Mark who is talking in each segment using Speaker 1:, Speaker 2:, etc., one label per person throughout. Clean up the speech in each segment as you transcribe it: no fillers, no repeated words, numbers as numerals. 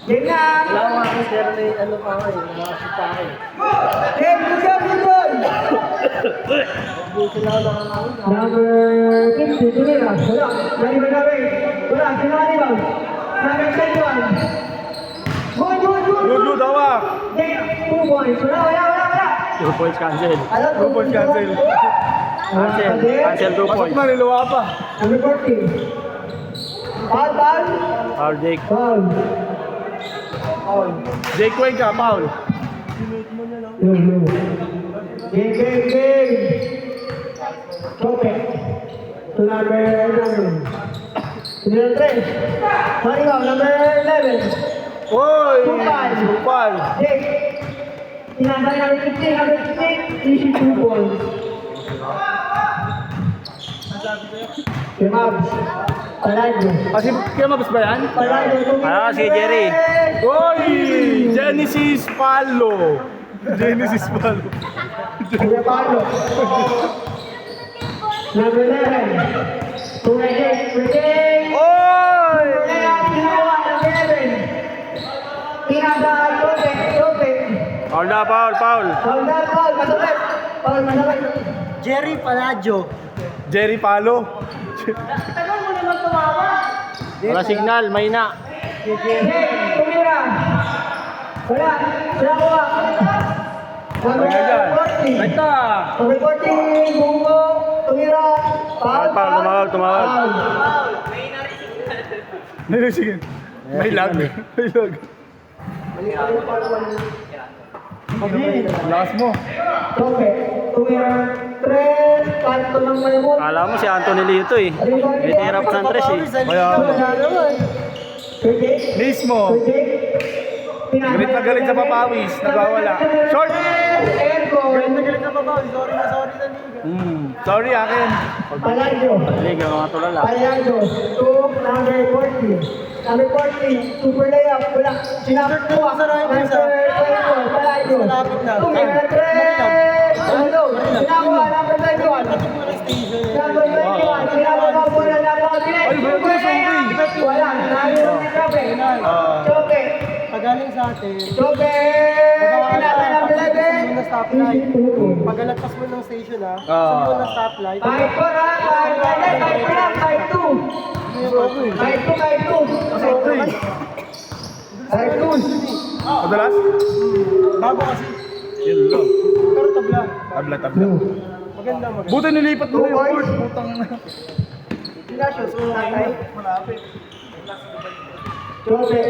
Speaker 1: Game na!
Speaker 2: Wala ko nga kasi pero may ano pa ako eh, nakasip pa ako eh.
Speaker 1: Game, good goal!
Speaker 2: Buti lang ako nakakain.
Speaker 1: Number 50, Tumira. Wala. Nani ba namin? Wala. Sinani ba? Number 21. Good.
Speaker 3: Hawak!
Speaker 1: Game, 2 points. Wala.
Speaker 2: 2 points cancel.
Speaker 3: 2 points cancel.
Speaker 2: Cancel 2
Speaker 3: Pasok
Speaker 2: points.
Speaker 3: na, niluwa pa.
Speaker 1: Number 14. Foul.
Speaker 2: Foul Jake.
Speaker 1: Foul.
Speaker 3: Jake Cuenca, foul.
Speaker 1: Game. Tope. To number 11. Number 3. Marigaw, number 11.
Speaker 3: Oy!
Speaker 1: Supal.
Speaker 3: Supal.
Speaker 1: Jake. Tinatay namin 15, number 15. Easy 2 points. Kemabs. Paladio.
Speaker 3: Kasi kaya mabas ba yan?
Speaker 1: Paladio.
Speaker 2: Si Jerry.
Speaker 3: Oy! Genesis Palo. Genesis Palo.
Speaker 1: Kuya Pablo. Number 11. Kuya Jake.
Speaker 3: Oy!
Speaker 2: Foul na, foul.
Speaker 1: Jerry Paladio.
Speaker 3: Jerry Palo.
Speaker 2: Wala signal, may na.
Speaker 1: Tumira. Wala. Number 40.
Speaker 3: Ito.
Speaker 1: Number 40. Bungo. Tumira.
Speaker 2: Foul, tumawag.
Speaker 3: Sige. May lag. Lakas mo.
Speaker 1: Tope. Tumira. 3. Kanto ng Maymon.
Speaker 2: Kala mo si Anthony Lito eh. May tira pa sa tres eh.
Speaker 3: Kaya mismo. Galit na galit sa papawis. Nagwawala. Short!
Speaker 1: Galit na papawis.
Speaker 3: Sorry akin.
Speaker 1: Paladio.
Speaker 2: Liga mga tulala.
Speaker 1: Paladio. To number 40. Number 40. Super layup. Wala. Sinapit ko. Number 24. Paladio. Tumira 3. Ano? Sinakuha. Number 21. Number 21. Sinakuha na po na napakabilis.
Speaker 3: Ay, bro, sorry.
Speaker 1: Wala. Narinig ni Chope. Chope.
Speaker 4: Pagaling sa atin,
Speaker 1: Chope. Pinata number 11.
Speaker 4: pagalagpas mo ng station sabi mo na stoplight.
Speaker 1: Kahit po na. Kahit 2. Kahit 2.
Speaker 3: Sorry.
Speaker 1: Kahit 2.
Speaker 3: Madalas?
Speaker 4: Bago kasi,
Speaker 3: Yun lang.
Speaker 4: pero tabla.
Speaker 3: Tabla.
Speaker 4: Maganda.
Speaker 3: Buti nilipat mo na yung court. Putang na.
Speaker 4: Malapit.
Speaker 1: Chope,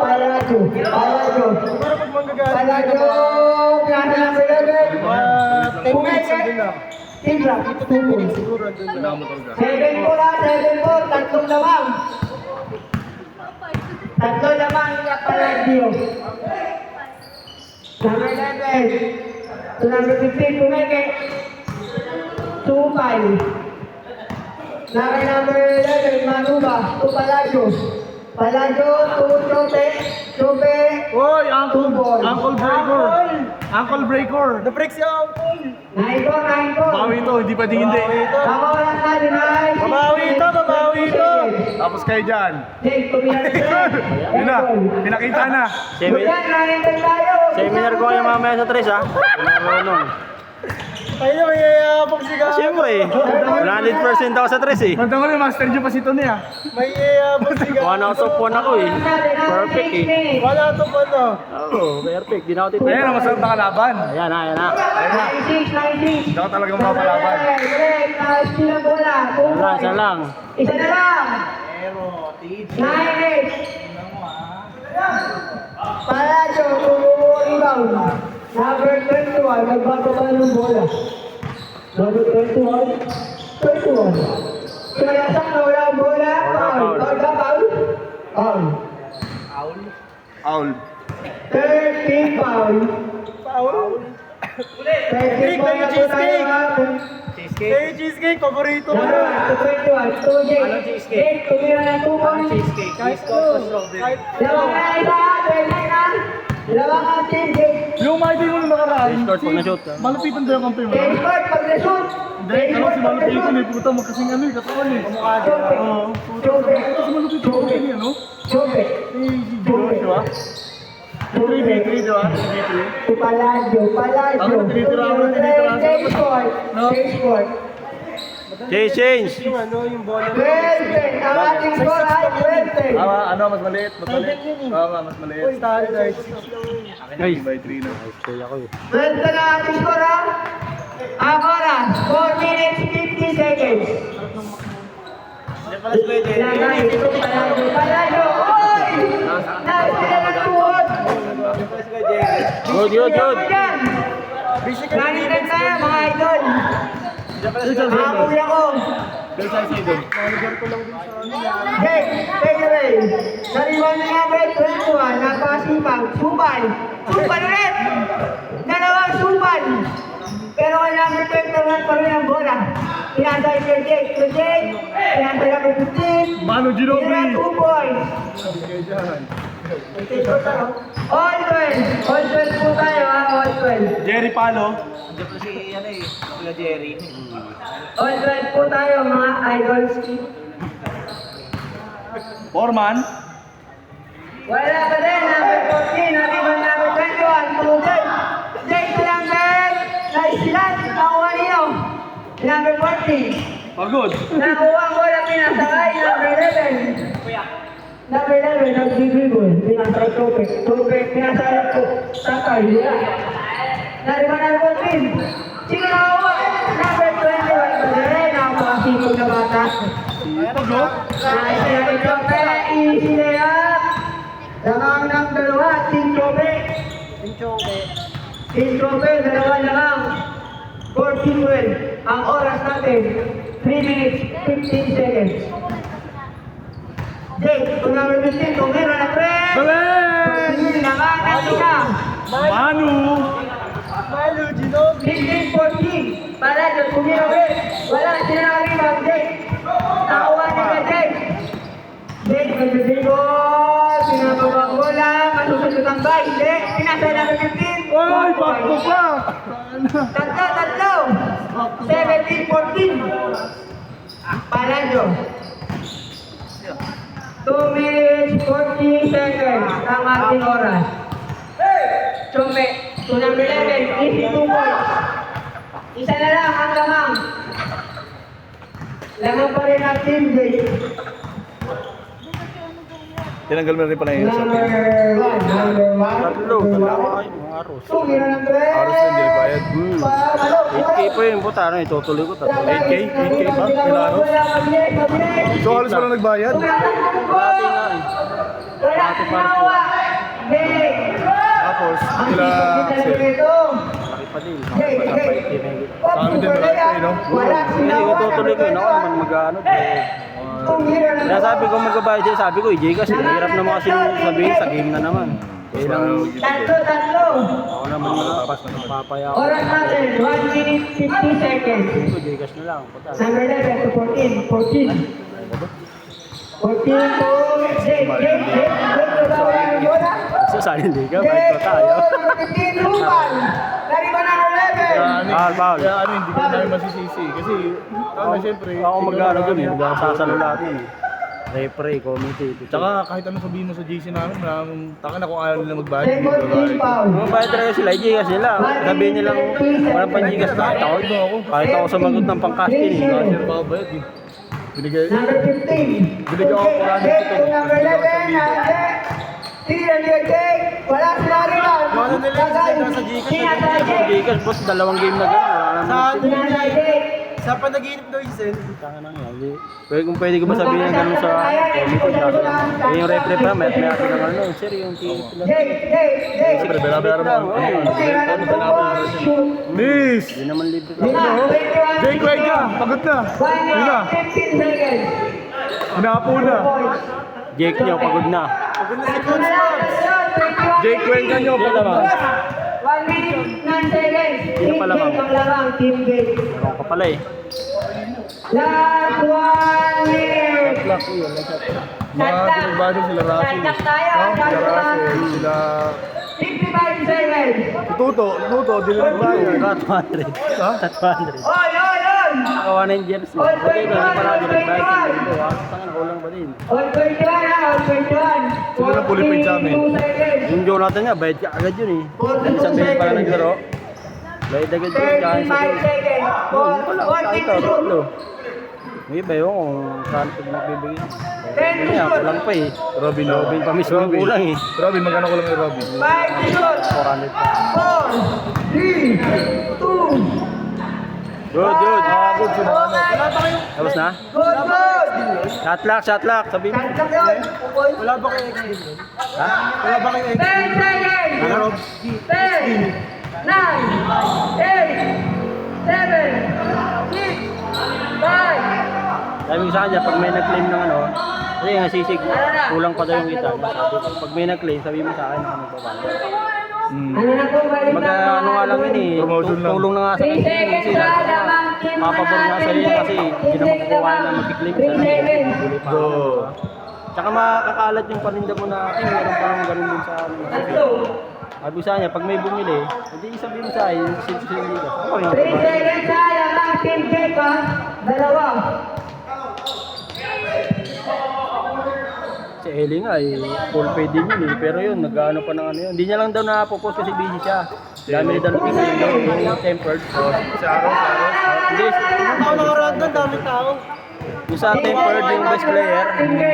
Speaker 1: Paladio.
Speaker 4: Pero pag manggagaling,
Speaker 1: Paladio, pinata number 11.
Speaker 4: 10 minutes ang dula.
Speaker 1: Timbra.
Speaker 4: 10 minutes siguro ang dula.
Speaker 1: 7 po lang, 7 po. Tatlong lamang. Tatlong lamang niya Paladio. Number 11. To number 15, Pumeke. 2-5. Number 11, Manuba. To Paladio. Paladio, to Chope.
Speaker 3: Oy, Uncle
Speaker 1: Ball.
Speaker 3: Breaker. Uncle Breaker.
Speaker 4: Na-break siya ang phone.
Speaker 1: 9 po.
Speaker 3: Bawi to, hindi pwedeng hindi.
Speaker 1: Tama ko lang natin, ay.
Speaker 4: Babawi ito.
Speaker 3: Tapos kayo dyan.
Speaker 1: Jake, tumira na
Speaker 3: Yun na, pinakita na.
Speaker 1: Yan, nanintay tayo.
Speaker 2: Seminar ko kayo mamaya sa tres ha. Marunong.
Speaker 4: Ayun, may yayabang siya.
Speaker 2: Siyempre, 100% ako sa tres eh.
Speaker 3: Manda ko na, Master Joe pa si Tony ah.
Speaker 4: May yayabang siya.
Speaker 2: 1 out of 1 ako eh. Perfect eh.
Speaker 4: Wala to pa na.
Speaker 2: Oo, perfect. Di na ako titira.
Speaker 3: Ayan ang masarap na kalaban.
Speaker 2: Ayan na.
Speaker 1: 96.
Speaker 3: Hindi ako talagang mapalaban.
Speaker 1: Silang bola.
Speaker 2: Isa lang.
Speaker 1: Isa na lang. 9-8. Palacio, rebound. Number 21, magbago ba ng bola? Number 21. Kaya sa wala ang bola. Foul.
Speaker 3: Owl.
Speaker 1: 13 foul.
Speaker 4: Paul.
Speaker 1: 13 foul na po tayo.
Speaker 4: Hey, cheesecake, paborito mo.
Speaker 1: Number 21, 2 Jake. Jake, tumira ng 2 points.
Speaker 4: Kahit ano. Kahit
Speaker 1: Dalawang na isa, 20 na. Dalawang ka, team Jake.
Speaker 3: Yung mighty mo nung nakaraan,
Speaker 2: Short pag na-shoot.
Speaker 3: malupitan daw yung kampi mo.
Speaker 1: Jake Ford, pag na-shoot.
Speaker 3: Hindi, ano si malupitan eh, puta mo kasing ano eh, katawan eh.
Speaker 1: Chope.
Speaker 3: Oo, puta si malupitan mo, ano?
Speaker 1: Chope.
Speaker 3: Eh, si Joe, di ba? ba? 3v3, di ba? 3v3.
Speaker 1: Si Palacio.
Speaker 3: Ako, tinitira ako.
Speaker 1: Change court.
Speaker 3: No?
Speaker 1: Change court.
Speaker 2: Change.
Speaker 4: Yung ano, yung bola.
Speaker 1: 20. Ang ating score ay 20.
Speaker 3: Ano, mas maliit, mas maliit. Mas maliit.
Speaker 4: Standard.
Speaker 2: Ay.
Speaker 3: By 3 na.
Speaker 2: Say ako eh.
Speaker 1: Basta na ating score ha. Ang oras, 4 minutes 50 seconds. Palacio. Oy! Nakasila ng tuhod.
Speaker 2: Good.
Speaker 1: Nanitan tayo mga idol. Mga kuya ko. Jake, take away. Sariwan na nga ba 21, napakasipag. Supan ulit. Dalawang supan. Pero kailangan may 21 pa rin ang bola. Pinantay kay Jake. Pinantay kay 15.
Speaker 3: Manu Ginobili.
Speaker 1: 2 points. All 12. All 12 po tayo ha. All 12.
Speaker 3: Jerry Palo.
Speaker 1: All 12 po tayo mga idols.
Speaker 3: Foreman.
Speaker 1: Wala pa din. Number 14. Natiban number 21. Tugay. Jake to number. Nice silat. Nakuha niyo. Number 14.
Speaker 3: Pagod.
Speaker 1: Nakuha ang bola. Pinasakay. Number 11. Number 11. Nag-dribble. Pinasakay Tope. Pinasakay ko. Sakay. Nariban number 14. Sino nakuha? Number 21. Pagod. Napakasipag na bata.
Speaker 3: Pagod.
Speaker 1: Nice silat. Tope. Easy layup. Lamang ng dalawa. Team Tope. Team Tope. Dalawa lamang. 14-12. Ang oras natin, 3 minutes, 15 seconds. Jake, kung number 15, kung meron na friend.
Speaker 3: Galing!
Speaker 1: Nakanat siya.
Speaker 3: Manu.
Speaker 4: Manu, Ginobili.
Speaker 1: 15-14. Para dyan, kung meron ulit. Wala, sila nakaribag, Jake. Nakuha niya Jake. Jake, nag-dribble. Pinababang bola. Masusunod ang bay. Jake, pinasay number 15.
Speaker 3: Oy, bakto pa!
Speaker 1: Tatlo. 17-14. Palacio. 2 minutes, 40 seconds. Ang ating oras. Chome. To number 11, easy 2 points. Isa na lang ang lamang. Lamang pa rin ang team, Jake.
Speaker 3: Tinanggal mo na rin pala yun sa
Speaker 1: Number 1.
Speaker 2: Tatlo. Ay, mga aros.
Speaker 1: Tumira ng tres.
Speaker 3: Aros na hindi bayad.
Speaker 2: 8K po yun. Puta, ano, itutuloy ko.
Speaker 3: 8K? 8K ba? Kailangan? So halos wala nagbayad?
Speaker 2: Dati nga eh.
Speaker 1: Wala ginawa.
Speaker 3: Tapos,
Speaker 1: Ang
Speaker 3: sila
Speaker 1: sipag
Speaker 3: sir.
Speaker 1: nito.
Speaker 2: Laki pa din.
Speaker 1: Jay.
Speaker 3: Sa amin din malaki, no?
Speaker 1: Wala
Speaker 2: Hindi, itutuloy ko yun. Ako naman mag-ano.
Speaker 1: Tumira ng
Speaker 2: Kaya sabi ko magbabayad siya, sabi ko, kasi hirap naman kasi sabihin sa game na naman. Kailang
Speaker 1: Tatlo.
Speaker 2: ako naman papaya ako.
Speaker 1: Oras natin, 1 minute 50 seconds.
Speaker 2: Ito, Gcash na lang. Puta.
Speaker 1: Number 11 to 14. 14 to Jake. Nagawa ng bola.
Speaker 2: So, sa hindi ka, bayad ko tayo.
Speaker 1: Number 15, Ruban. Nariba number 11.
Speaker 2: Foul.
Speaker 3: Kaya ano, hindi ko namin masisisi. Kasi, ano, siyempre.
Speaker 2: Ako mag-ano dun eh, mag-sasalo natin eh. Referee, committee.
Speaker 3: Tsaka kahit ano sabihin mo sa GC namin, taka na kung ayaw nila magbayad.
Speaker 1: Jake 14 foul.
Speaker 2: Kung bayad talaga sila, Gcash nila. Sabihin nilang walang pang-Gcash kahit ako. Kahit ako sumagot ng pang-casting eh.
Speaker 3: Kasi babayad eh. Binigay.
Speaker 1: Number 15.
Speaker 3: Binigyan ako ng
Speaker 1: Jake to number 11. Tira ni Jake. Wala sila rebound.
Speaker 4: Ano nila yung nasa Gcash?
Speaker 1: Sinasay Jake.
Speaker 2: Gcash, boss, dalawang game na gano'n. Wala
Speaker 4: Sa
Speaker 2: naman.
Speaker 1: Sinasay Jake.
Speaker 4: Sa panaginip daw yung Zen.
Speaker 2: Tanga na nga. Pwede kung pwede ko ba sabihin ng gano'n sa committee. Kaso yung referee pa, may ati ng ano. Sir, yung ticket lang.
Speaker 1: Jake.
Speaker 3: Siyempre, binabayaran mo.
Speaker 1: Shoot.
Speaker 3: Miss!
Speaker 2: Hindi naman libre lang.
Speaker 3: Jake Cuenca, pagod na.
Speaker 1: 1
Speaker 3: Yun na,
Speaker 1: minute 15 seconds.
Speaker 3: hinapo na.
Speaker 2: Jake nyo, pagod na.
Speaker 3: Jake Cuenca nyo,
Speaker 2: Yan
Speaker 3: pagod
Speaker 2: naman.
Speaker 3: na.
Speaker 1: 1 minute 9 seconds.
Speaker 2: Sino pa lamang?
Speaker 1: Team Jake ang lamang, Team Jake.
Speaker 2: Ewan ko pala eh.
Speaker 1: Last 1 minute.
Speaker 2: Clock ko yun.
Speaker 3: Mga pinagbado sila Russell.
Speaker 1: Tagtak tayo,
Speaker 3: No? Sila
Speaker 1: tagtak.
Speaker 3: Russell, sila...
Speaker 1: 55 seconds.
Speaker 3: Tuto, di nila nagbayad.
Speaker 2: Cut 100.
Speaker 3: Ha?
Speaker 2: Cut 100.
Speaker 1: Oy!
Speaker 2: Nakawa na yung jersey. Okay na, hindi pa na nag-bayad sa mundo. Tangan, kulang ba din?
Speaker 1: On 21 ha, on 21.
Speaker 3: Sino na puli point sa amin?
Speaker 1: 42 seconds.
Speaker 2: Yung Jonathan nga, bayad ka agad yun eh. Isang beses pa lang naglaro. Bayad agad yun. Kain sa
Speaker 1: 35 seconds.
Speaker 2: Yun pala,
Speaker 1: 14
Speaker 2: kain
Speaker 1: to
Speaker 2: ka,
Speaker 1: shoot.
Speaker 2: tatlo. May iba yun kung saan pag nagbibigay.
Speaker 1: 10 to
Speaker 2: Kaya,
Speaker 1: shoot.
Speaker 2: kulang pa eh.
Speaker 3: Robin,
Speaker 2: Robin pa mismo ang kulang eh.
Speaker 3: Robin, magkano ko lang yung Robin?
Speaker 1: 5 to shoot.
Speaker 2: 400 pa.
Speaker 1: 4, 3, 2,
Speaker 2: Good, good.
Speaker 3: Good, sino ano?
Speaker 2: Tapos na?
Speaker 1: good, good.
Speaker 2: Shot lock, sabi mo.
Speaker 1: Shot lang yun.
Speaker 4: Wala ba kayo extend yun?
Speaker 2: Ha?
Speaker 4: Wala ba kayo
Speaker 1: 10
Speaker 4: extend?
Speaker 1: seconds.
Speaker 2: Ano?
Speaker 1: 10, 9, 8, 7, 6, 5.
Speaker 2: Sabi ko sa kanya, pag may nag-claim ng ano, kasi nga sisig, kulang pa daw yung kita. Sabi ko, pag may nag-claim, sabi mo sa akin ako magbabayad.
Speaker 1: Ano na po, balik
Speaker 2: Mag ano nga lang yun eh,
Speaker 3: Promotion lang.
Speaker 2: tulong na nga sa
Speaker 1: 3
Speaker 2: akin.
Speaker 1: seconds
Speaker 2: Kasi
Speaker 1: na lamang team
Speaker 2: papabor nga sa iyo kasi hindi na makukuha na mag-claim.
Speaker 1: 3 seconds.
Speaker 3: Go.
Speaker 2: Tsaka makakalat yung paninda mo na, meron pa lang ganun din sa ano.
Speaker 1: Tatlo.
Speaker 2: Sabi ko sa kanya, pag may bumili, hindi sabihin mo sa akin, yung sili ka. Ako rin.
Speaker 1: 3 seconds na lamang team Jacob. Dalawa.
Speaker 2: Si Ellie nga eh, full pay din yun eh. Pero yun, nag-ano pa ng ano yun. Hindi niya lang daw na-post kasi busy siya. Dami rin daw ng yung tempered.
Speaker 3: Si Aaron,
Speaker 2: Hindi,
Speaker 4: Tao nakaraan doon, dami tao.
Speaker 2: yung sa tempered yung best player,